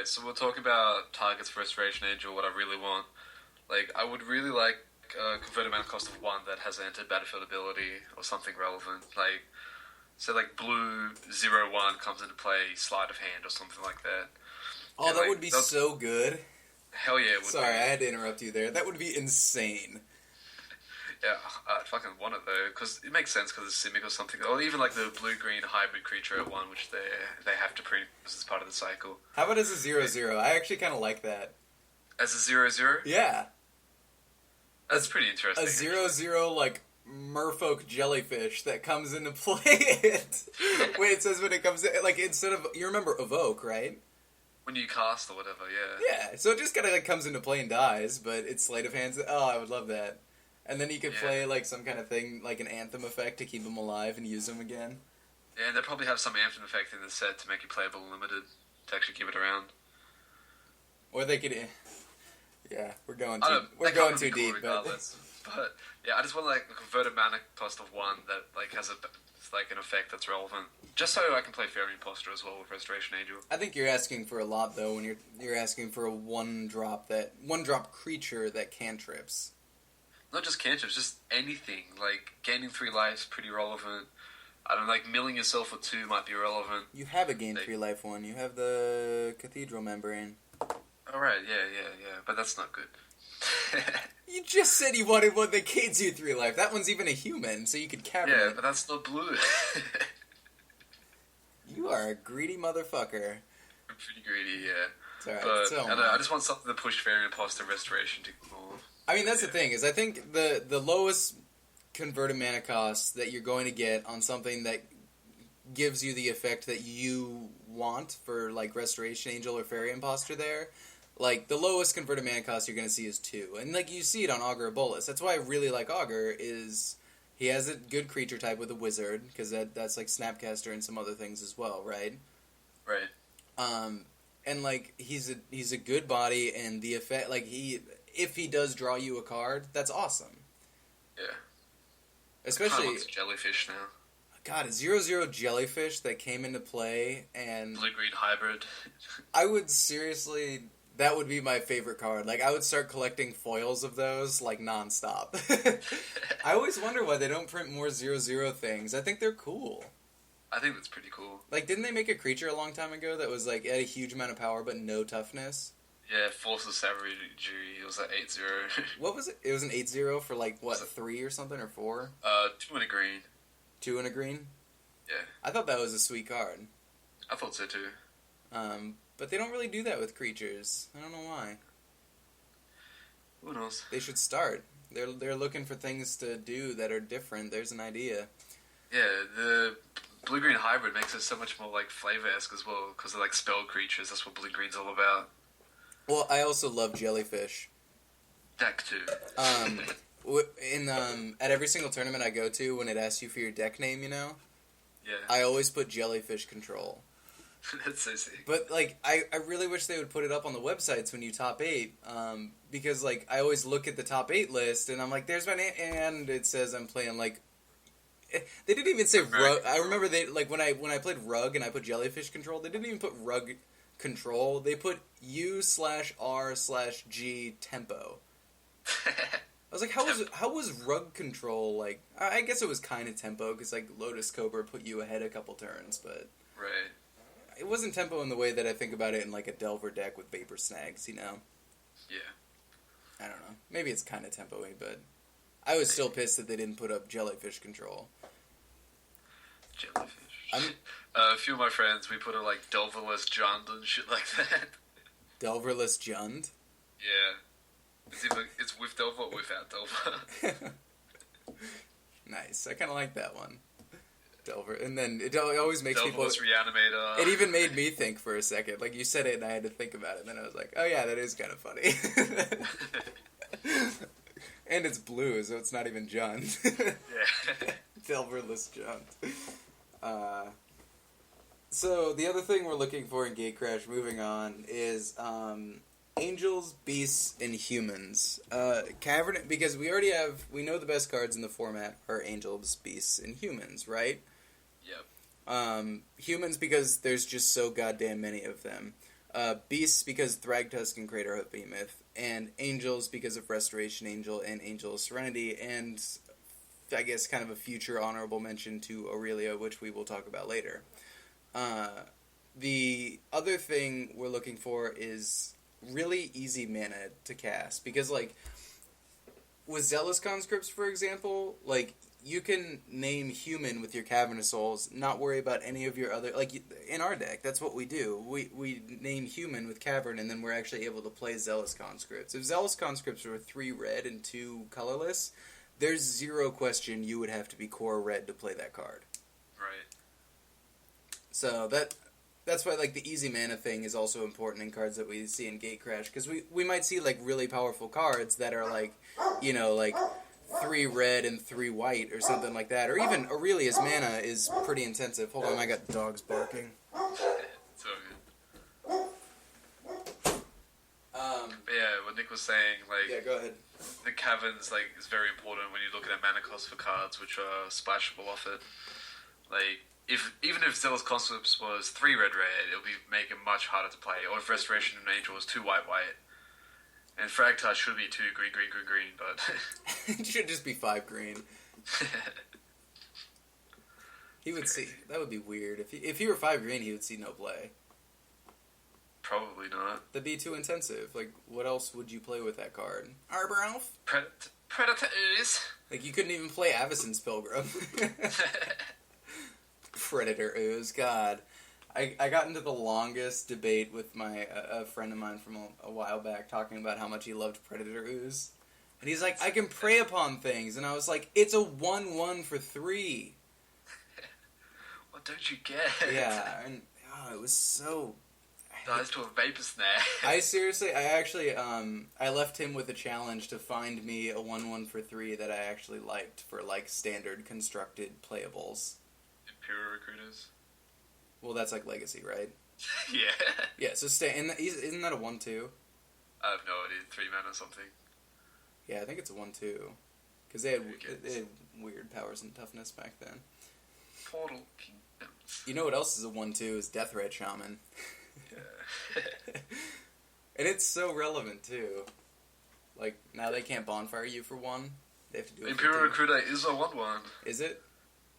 Okay, so we'll talk about targets for Restoration Angel, what I really want. Like, I would really like a converted mana cost of 1 that has an entered battlefield ability or something relevant. Like, so like blue 0/1 comes into play, sleight of hand or something like that. Oh, And, that like, would be so good. Hell yeah, it would Sorry, be. I had to interrupt you there. That would be insane. Yeah, I fucking want it though, because it makes sense because it's Simic or something. Or even like the blue-green hybrid creature at 1, which they have to print as part of the cycle. How about as a 0/0? I actually kind of like that. As a 0/0? Yeah. That's pretty interesting. A 0/0, like, merfolk jellyfish that comes into play. Wait, it says when it comes in, like, instead of, you remember Evoke, right? When you cast or whatever, yeah. Yeah, so it just kind of like comes into play and dies, but it's sleight of hands. Oh, I would love that. And then you could play like some kind of thing, like an Anthem effect to keep them alive and use them again. Yeah, and they probably have some Anthem effect in the set to make it playable limited, to actually keep it around. Or they could... Yeah, we're going too deep. Regardless. But yeah, I just want like a converted mana cost of 1 that like has an effect that's relevant, just so I can play Fairy Imposter as well with Restoration Angel. I think you're asking for a lot though when you're asking for a one drop creature that cantrips. Not just cantrips, just anything. Like gaining 3 lives pretty relevant. I don't know, like milling yourself for 2 might be relevant. You have a gain 3 life one. You have the Cathedral Membrane. Alright, yeah, but that's not good. You just said you wanted one that gains you 3 life. That one's even a human, so you could cavern Yeah, it. but that's not blue. You are a greedy motherfucker. I'm pretty greedy, yeah. It's alright. But So I don't know, I just want something to push Fairy Imposter Restoration to more. I mean, that's the thing, is I think the lowest converted mana cost that you're going to get on something that gives you the effect that you want for, like, Restoration Angel or Fairy Imposter there, like, the lowest converted mana cost you're going to see is 2. And, like, you see it on Augur Bolas. That's why I really like Augur, is he has a good creature type with a wizard, because that's, like, Snapcaster and some other things as well, right? Right. And, like, he's a good body, and the effect, like, if he does draw you a card, that's awesome. Yeah. Especially... I want jellyfish now. God, a 0/0 jellyfish that came into play, and... Blue-green hybrid. I would seriously... That would be my favorite card. Like, I would start collecting foils of those, like, nonstop. I always wonder why they don't print more 0/0 things. I think they're cool. I think that's pretty cool. Like, didn't they make a creature a long time ago that was, like, had a huge amount of power but no toughness? Yeah, Force of Savagery. It was like 8/0. What was it? It was an 8/0 for, like, what, 3 or something, or 4? 2 and a green. 2 and a green? Yeah. I thought that was a sweet card. I thought so too. But they don't really do that with creatures. I don't know why. Who knows? They should start. They're looking for things to do that are different. There's an idea. Yeah, the blue-green hybrid makes it so much more like flavor-esque as well, because they're like spell creatures. That's what blue-green's all about. Well, I also love jellyfish. Deck too. At every single tournament I go to, when it asks you for your deck name, you know, Yeah. I always put Jellyfish Control. That's so sick. But, like, I really wish they would put it up on the websites when you top 8, because, like, I always look at the top 8 list, and I'm like, there's my name, and it says I'm playing, like, they didn't even say Rug. I remember they, like, when I played Rug and I put Jellyfish Control, they didn't even put Rug Control, they put U/R/G Tempo. I was like, how was Rug Control, like, I guess it was kind of Tempo, because, like, Lotus Cobra put you ahead a couple turns, but... Right. It wasn't Tempo in the way that I think about it in, like, a Delver deck with Vapor Snags, you know? Yeah. I don't know. Maybe it's kind of Tempo-y, but... I was still pissed that they didn't put up Jellyfish Control. Jellyfish. A few of my friends, we put a, like, Delverless Jund and shit like that. Delverless Jund? Yeah. It's with Delver or without Delver. Nice. I kind of like that one. Delver. And then it always makes people... Delverless Reanimator. It even made me think for a second. Like, you said it and I had to think about it. And then I was like, oh yeah, that is kind of funny. And it's blue, so it's not even Jund. Yeah. Delverless Jund. So, the other thing we're looking for in Gatecrash, moving on, is Angels, Beasts, and Humans. Cavern, because we know the best cards in the format are Angels, Beasts, and Humans, right? Yep. Humans because there's just so goddamn many of them. Beasts because Thragtusk and Craterhoof Behemoth, and Angels because of Restoration Angel and Angel of Serenity, and I guess kind of a future honorable mention to Aurelia, which we will talk about later. The other thing we're looking for is really easy mana to cast, because, like, with Zealous Conscripts, for example, like, you can name Human with your Cavernous Souls, not worry about any of your other... Like, in our deck, that's what we do. We name Human with Cavern, and then we're actually able to play Zealous Conscripts. If Zealous Conscripts were 3 red and 2 colorless, there's zero question you would have to be core red to play that card. Right. So that's why, like, the easy mana thing is also important in cards that we see in Gatecrash, because we might see, like, really powerful cards that are, like, you know, like... 3 red and 3 white or something like that. Or even Aurelia's mana is pretty intensive. Hold on, I got dogs barking. It's all good. But yeah, what Nick was saying, like... Yeah, go ahead. The caverns, like, is very important when you're looking at mana cost for cards which are splashable off it. Like, even if Zealous Conscripts was 3 red, it'll make it much harder to play. Or if Restoration Angel was 2 white. And Fragtusk should be 2 green, but... It should just be 5 green. He would see... That would be weird. If he were 5 green, he would see no play. Probably not. That'd be too intensive. Like, what else would you play with that card? Arbor Elf? Predator Ooze. Like, you couldn't even play Avacyn's Pilgrim. Predator Ooze, God. I got into the longest debate with a friend of mine from a while back, talking about how much he loved Predator Ooze. And he's like, I can prey upon things. And I was like, it's a 1/1 for 3. What don't you get? Yeah, and it was so... Dies to a vapor snare. I actually, I left him with a challenge to find me a 1/1 for 3 that I actually liked for, like, standard constructed playables. Imperial Recruiters? Well, that's like Legacy, right? Yeah. Yeah, so isn't that a 1/2? I have no idea. 3 mana or something. Yeah, I think it's a 1/2. Because they had weird powers and toughness back then. Portal Kingdoms. You know what else is a 1/2 is Death Red Shaman. Yeah. And it's so relevant, too. Like, now they can't bonfire you for 1. They have to do it Imperial Recruiter is a 1/1. Is it?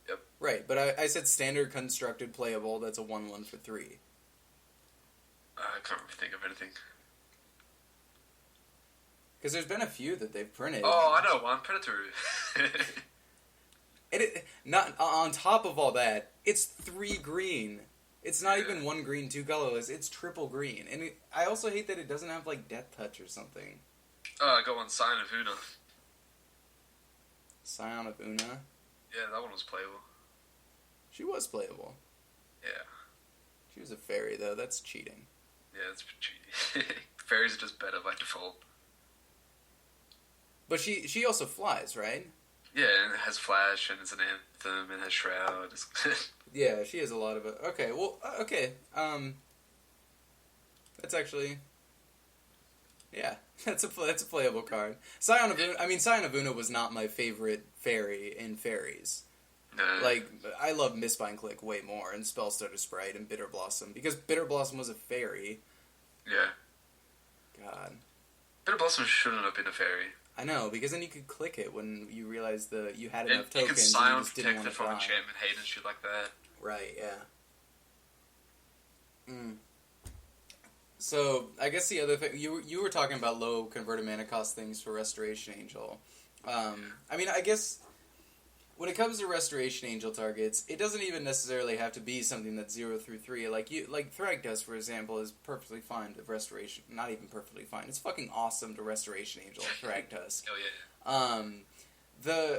Yep. Right, but I said standard constructed playable, that's a 1/1 for 3. I can't really think of anything. Because there's been a few that they've printed. Oh, I know one. Predator. And not on top of all that, it's 3 green. It's not even 1 green, 2 colorless. It's triple green. And I also hate that it doesn't have, like, Death Touch or something. Oh, I got one. Scion of Una. Scion of Una? Yeah, that one was playable. She was playable. Yeah. She was a fairy, though. That's cheating. Yeah, it's cheating. Fairies are just better by default. But she also flies, right? Yeah, and it has Flash, and it's an Anthem, and has Shroud. Yeah, she has a lot of it. Okay, well, okay. That's actually... Yeah, that's a playable card. Scion of Una was not my favorite fairy in fairies. No. Like, I love Mistbind Click way more, and Spellstutter Sprite, and Bitter Blossom, because Bitter Blossom was a fairy. Yeah. God. Bitter Blossom shouldn't have been a fairy. I know, because then you could click it when you realized you had enough tokens. You could and Scion you just didn't protect want it to from die. enchantment hate and shit like that. Right, yeah. So, I guess the other thing... You were talking about low converted mana cost things for Restoration Angel. I mean, I guess... When it comes to Restoration Angel targets, it doesn't even necessarily have to be something that's 0 through 3. Like Thragtusk, for example, is perfectly fine to Restoration... Not even perfectly fine. It's fucking awesome to Restoration Angel, Thragtusk. Oh, yeah.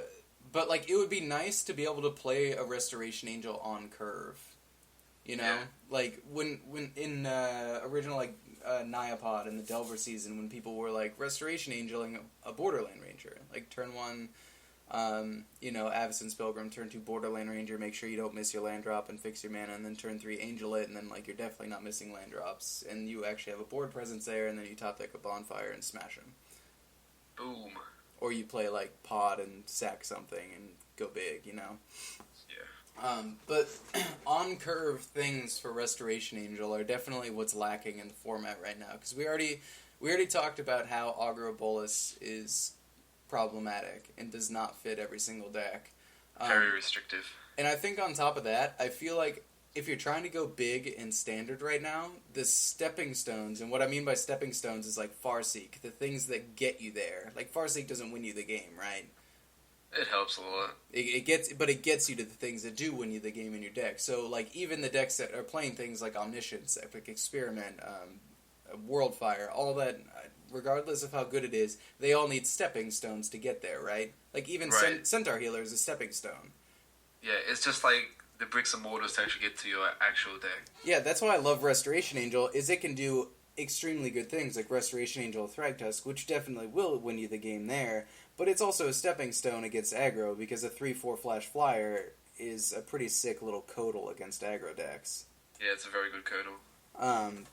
But, like, it would be nice to be able to play a Restoration Angel on curve. You know? Yeah. Like, when in original, like, Nyapod in the Delver season, when people were, like, Restoration Angeling a Borderland Ranger. Like, turn 1... Avacyn's Pilgrim, turn 2 Borderland Ranger, make sure you don't miss your land drop and fix your mana, and then turn 3 Angel it, and then, like, you're definitely not missing land drops, and you actually have a board presence there, and then you top deck a Bonfire and smash them. Boom. Or you play, like, Pod and sack something and go big, you know? Yeah. But on-curve things for Restoration Angel are definitely what's lacking in the format right now. Because we already talked about how Aggro Bolus is problematic and does not fit every single deck. Very restrictive. And I think on top of that, I feel like if you're trying to go big in Standard right now, the stepping stones, and what I mean by stepping stones is like Farseek, the things that get you there. Like Farseek doesn't win you the game, right? It helps a lot. It gets you to the things that do win you the game in your deck. So, like, even the decks that are playing things like Omniscience, Epic Experiment, Worldfire, all that, regardless of how good it is, they all need stepping stones to get there, right? Like, even Right. Centaur Healer is a stepping stone. Yeah, it's just like the bricks and mortars to actually get to your actual deck. Yeah, that's why I love Restoration Angel, is it can do extremely good things, like Restoration Angel Thragtusk, which definitely will win you the game there, but it's also a stepping stone against aggro, because a 3/4 flash flyer is a pretty sick little codal against aggro decks. Yeah, it's a very good codal.